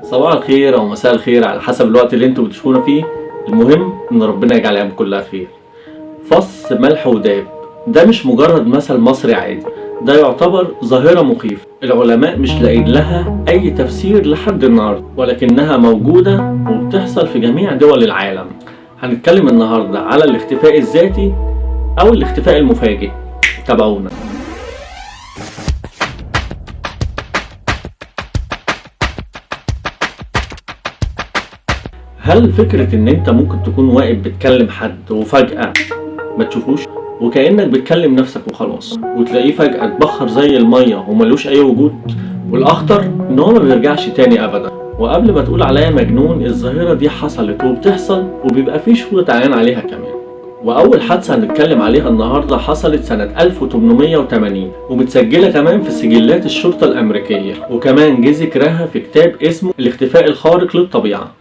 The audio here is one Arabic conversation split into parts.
صباح الخير او مساء الخير على حسب الوقت اللي انتوا بتشوفونا فيه. المهم ان ربنا يجعل ايامكم كلها خير. فص ملح وداب ده مش مجرد مثل مصري عادي، ده يعتبر ظاهرة مخيفة العلماء مش لاقين لها اي تفسير لحد النهارده، ولكنها موجودة وبتحصل في جميع دول العالم. هنتكلم النهارده على الاختفاء الذاتي او الاختفاء المفاجئ. تابعونا. هل فكرة ان انت ممكن تكون واقف بتكلم حد وفجأة ما تشوفوش وكأنك بتكلم نفسك وخلاص، وتلاقيه فجأة اتبخر زي المية وملوش اي وجود؟ والاخطر ان هو ما بيرجعش تاني ابدا. وقبل ما تقول عليا مجنون، الظاهرة دي حصلت وبتحصل وبيبقى فيه شهود عيان عليها كمان. واول حادثة هنتكلم عليها النهاردة حصلت سنة 1880 ومتسجلة كمان في سجلات الشرطة الامريكية، وكمان جه ذكرها في كتاب اسمه الاختفاء الخارق للطبيعة،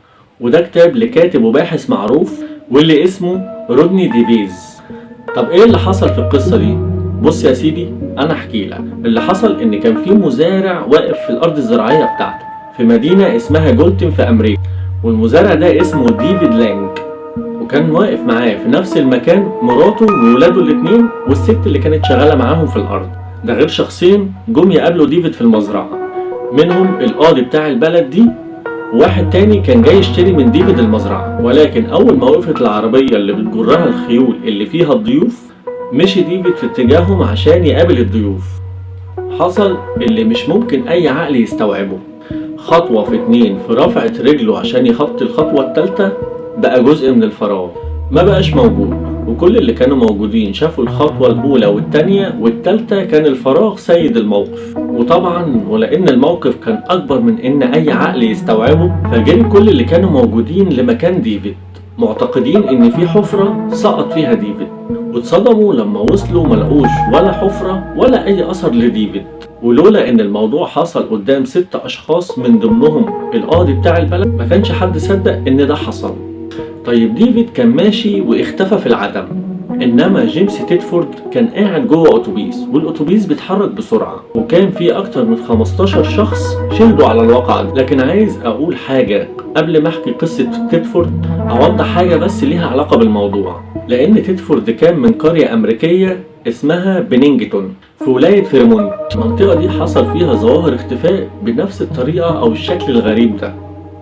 وده كتاب لكاتب وباحث معروف واللي اسمه رودني ديفيز. طب ايه اللي حصل في القصة دي؟ بص يا سيدي، انا احكي لك. اللي حصل ان كان في مزارع واقف في الارض الزراعية بتاعته في مدينة اسمها جولتن في امريكا، والمزارع ده اسمه ديفيد لانج، وكان واقف معاه في نفس المكان مراته وولاده الاتنين والست اللي كانت شغالة معاهم في الارض. ده غير شخصين جم يقابلوا ديفيد في المزرعة، منهم القاضي بتاع البلد دي، وواحد تاني كان جاي يشتري من ديفيد المزرعة. ولكن أول ما وقفت العربية اللي بتجرها الخيول اللي فيها الضيوف، مشي ديفيد في اتجاههم عشان يقابل الضيوف. حصل اللي مش ممكن أي عقل يستوعبه. خطوة في اتنين في رفعة رجله عشان يخطي الخطوة التالتة، بقى جزء من الفراغ ما بقاش موجود، وكل اللي كانوا موجودين شافوا الخطوة الأولى والتانية، والتالتة كان الفراغ سيد الموقف. وطبعا ولأن الموقف كان أكبر من إن أي عقل يستوعبه، فجري كل اللي كانوا موجودين لمكان ديفيد معتقدين إن في حفرة سقط فيها ديفيد، واتصدموا لما وصلوا ملقوش ولا حفرة ولا أي أثر لديفيد. ولولا إن الموضوع حصل قدام 6 أشخاص من ضمنهم القاضي بتاع البلد، ما كانش حد صدق إن ده حصل. طيب ديفيد كان ماشي واختفى في العدم، انما جيمس تيدفورد كان قاعد جوه اتوبيس، والاتوبيس بيتحرك بسرعه، وكان في اكتر من 15 شخص شهدوا على الواقعه دي. لكن عايز اقول حاجه قبل ما احكي قصه تيدفورد، اوضح حاجه بس ليها علاقه بالموضوع. لان تيدفورد كان من قريه امريكيه اسمها بنينجتون في ولايه فيرمونت. المنطقه دي حصل فيها ظواهر اختفاء بنفس الطريقه او الشكل الغريب ده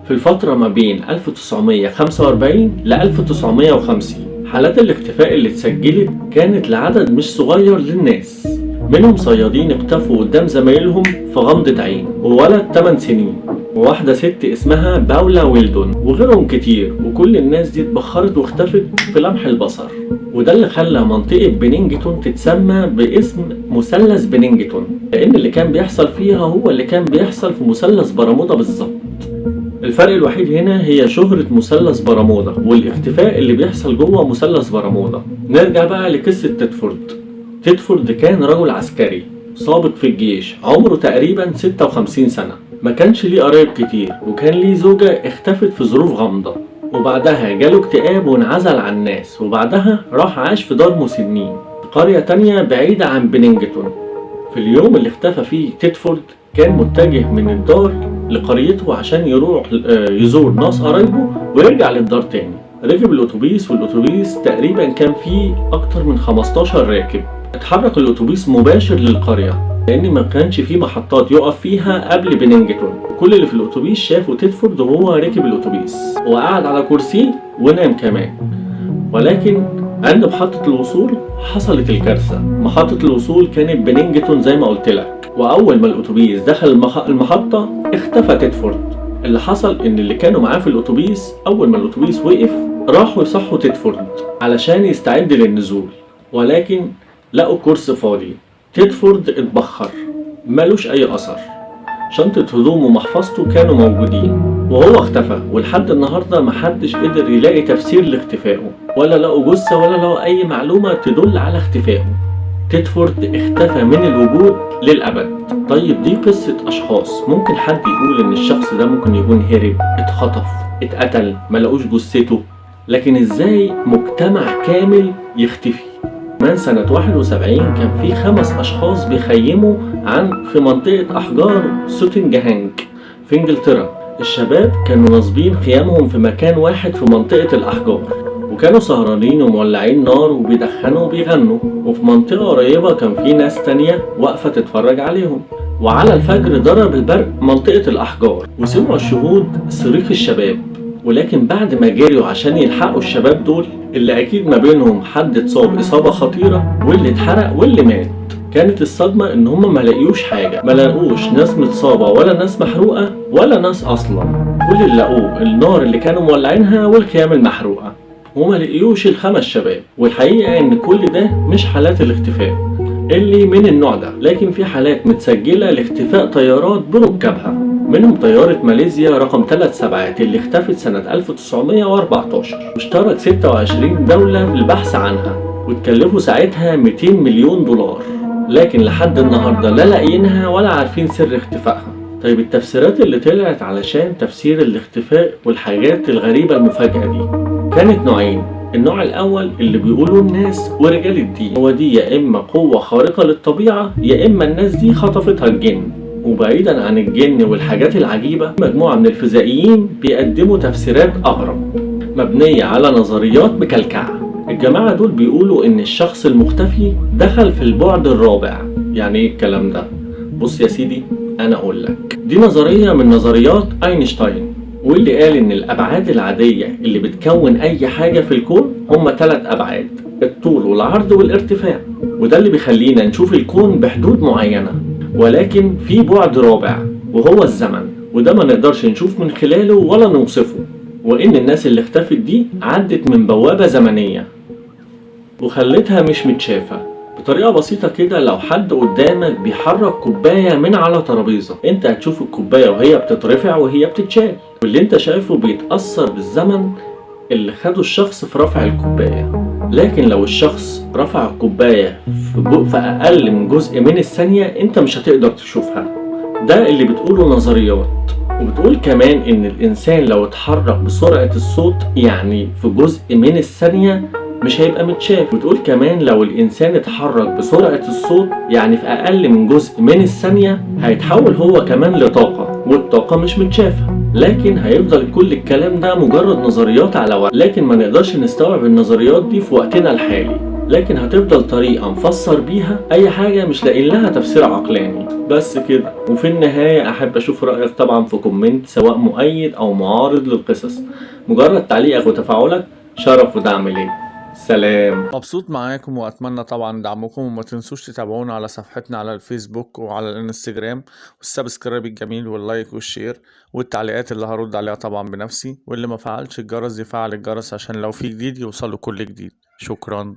في الفترة ما بين 1945 ل 1950. حالات الاختفاء اللي اتسجلت كانت لعدد مش صغير للناس، منهم صيادين اختفوا قدام زمايلهم في غمضة عين، وولد 8 سنين، وواحدة ست اسمها باولا ويلدون، وغيرهم كتير. وكل الناس دي اتبخرت واختفت في لمح البصر، وده اللي خلى منطقة بنينجتون تتسمى باسم مثلث بنينجتون، لأن اللي كان بيحصل فيها هو اللي كان بيحصل في مثلث برمودا بالظبط. الفرق الوحيد هنا هي شهرة مثلث برمودا والاختفاء اللي بيحصل جوه مثلث برمودا. نرجع بقى لقصة تيدفورد. تيدفورد كان رجل عسكري سابق في الجيش، عمره تقريبا 56 سنة، ما كانش ليه قرايب كتير، وكان ليه زوجة اختفت في ظروف غامضة، وبعدها جاله اكتئاب وانعزل عن الناس، وبعدها راح عاش في دار مسنين في قرية تانية بعيدة عن بنينجتون. في اليوم اللي اختفى فيه تيدفورد كان متجه من الدار لقريته عشان يروح يزور ناس قرايبه ويرجع للدار تاني. ركب الاتوبيس، والاتوبيس تقريبا كان فيه اكتر من 15 راكب. اتحرك الاتوبيس مباشر للقرية لان ما كانش فيه محطات يقف فيها قبل بنينجتون. كل اللي في الاتوبيس شافوا تيدفورد وهو راكب الاتوبيس وقعد على كرسي ونام كمان. ولكن عند محطة الوصول حصلت الكارثة. محطة الوصول كانت بنينجتون زي ما قلت لك، وأول ما الأتوبيس دخل المحطة اختفى تيدفورد. اللي حصل إن اللي كانوا معاه في الأتوبيس أول ما الأتوبيس وقف راحوا يصحوا تيدفورد علشان يستعد للنزول، ولكن لقوا كرسي فاضي. تيدفورد اتبخر ملوش أي أثر، شنطة هدومه ومحفظته كانوا موجودين، وهو اختفى. ولحد النهاردة محدش قدر يلاقي تفسير لاختفائه، ولا لقوا جثة ولا لقوا أي معلومة تدل على اختفائه. تيدفورد اختفى من الوجود للأبد. طيب دي قصة أشخاص، ممكن حد يقول إن الشخص ده ممكن يكون هرب، اتخطف، اتقتل، ملقوش جثته، لكن إزاي مجتمع كامل يختفي؟ من سنة 71 كان في 5 أشخاص بيخيموا في منطقة أحجار سوتنجهانج في إنجلترا، الشباب كانوا ناصبين خيامهم في مكان واحد في منطقة الأحجار، وكانوا سهرانين ومولعين نار وبيدخنوا وبيغنوا، وفي منطقة قريبة كان في ناس تانية واقفة تتفرج عليهم. وعلى الفجر ضرب البرق منطقة الأحجار، وسمعوا الشهود صريخ الشباب. ولكن بعد ما جريوا عشان يلحقوا الشباب دول، اللي أكيد ما بينهم حد اتصاب إصابة خطيرة واللي اتحرق واللي مات، كانت الصدمة إن هما ما لقيوش حاجة، ما لقوش ناس متصابة ولا ناس محروقة ولا ناس أصلا. كل اللي لقوه النار اللي كانوا مولعينها والخيام المحروقة، وما لقيوش ال5 شباب. والحقيقة إن كل ده مش حالات الاختفاء اللي من النوع ده، لكن في حالات متسجلة لاختفاء طيارات بركابها، منهم طيارة ماليزيا رقم 3 سبعات اللي اختفت سنة 1914، واشترك 26 دولة في البحث عنها، واتكلفوا ساعتها 200 مليون دولار، لكن لحد النهاردة لا لاقيينها ولا عارفين سر اختفائها. طيب التفسيرات اللي طلعت علشان تفسير الاختفاء والحاجات الغريبة المفاجئة دي كانت نوعين. النوع الأول اللي بيقولوا الناس ورجال الدين، هو دي يا إما قوة خارقة للطبيعة يا إما الناس دي خطفتها الجن. وبعيدا عن الجن والحاجات العجيبة، مجموعة من الفيزيائيين بيقدموا تفسيرات أغرب مبنية على نظريات مكلكعة. الجماعة دول بيقولوا إن الشخص المختفي دخل في البعد الرابع. يعني إيه الكلام ده؟ بص يا سيدي، أنا أقول لك. دي نظرية من نظريات أينشتاين، واللي قال إن الأبعاد العادية اللي بتكون أي حاجة في الكون هما 3 أبعاد: الطول والعرض والارتفاع. وده اللي بيخلينا نشوف الكون بحدود معينة، ولكن في بعد رابع وهو الزمن، وده ما نقدرش نشوف من خلاله ولا نوصفه. وإن الناس اللي اختفت دي عدت من بوابة زمنية وخلتها مش متشافة. بطريقة بسيطة كده، لو حد قدامك بيحرك كوباية من على ترابيزة، انت هتشوف الكوباية وهي بتترفع وهي بتتشال، واللي انت شايفه بيتأثر بالزمن اللي خده الشخص في رفع الكوباية. لكن لو الشخص رفع الكوباية في أقل من جزء من الثانية، انت مش هتقدر تشوفها. ده اللي بتقوله نظريات. وبتقول كمان ان الانسان لو اتحرك بسرعة الصوت، يعني في جزء من الثانية، مش هيبقى متشاف. وتقول كمان لو الإنسان اتحرك بسرعة الصوت، يعني في أقل من جزء من الثانية، هيتحول هو كمان لطاقة، والطاقة مش متشافة. لكن هيفضل كل الكلام ده مجرد نظريات على وقت، لكن ما نقدرش نستوعب النظريات دي في وقتنا الحالي، لكن هتفضل طريقة نفسر بيها أي حاجة مش لاقين لها تفسير عقلاني. بس كده. وفي النهاية أحب أشوف رأيك طبعا في كومنت، سواء مؤيد أو معارض للقصص. مجرد تعليقك وتفاعلك شرف ودعم لي. سلام. مبسوط معاكم واتمنى طبعا دعمكم، وما تنسوش تتابعونا على صفحتنا على الفيسبوك وعلى الانستجرام، والسبسكرايب الجميل واللايك والشير والتعليقات اللي هرد عليها طبعا بنفسي، واللي ما فعلش الجرس يفعل الجرس عشان لو في جديد يوصله كل جديد. شكرا.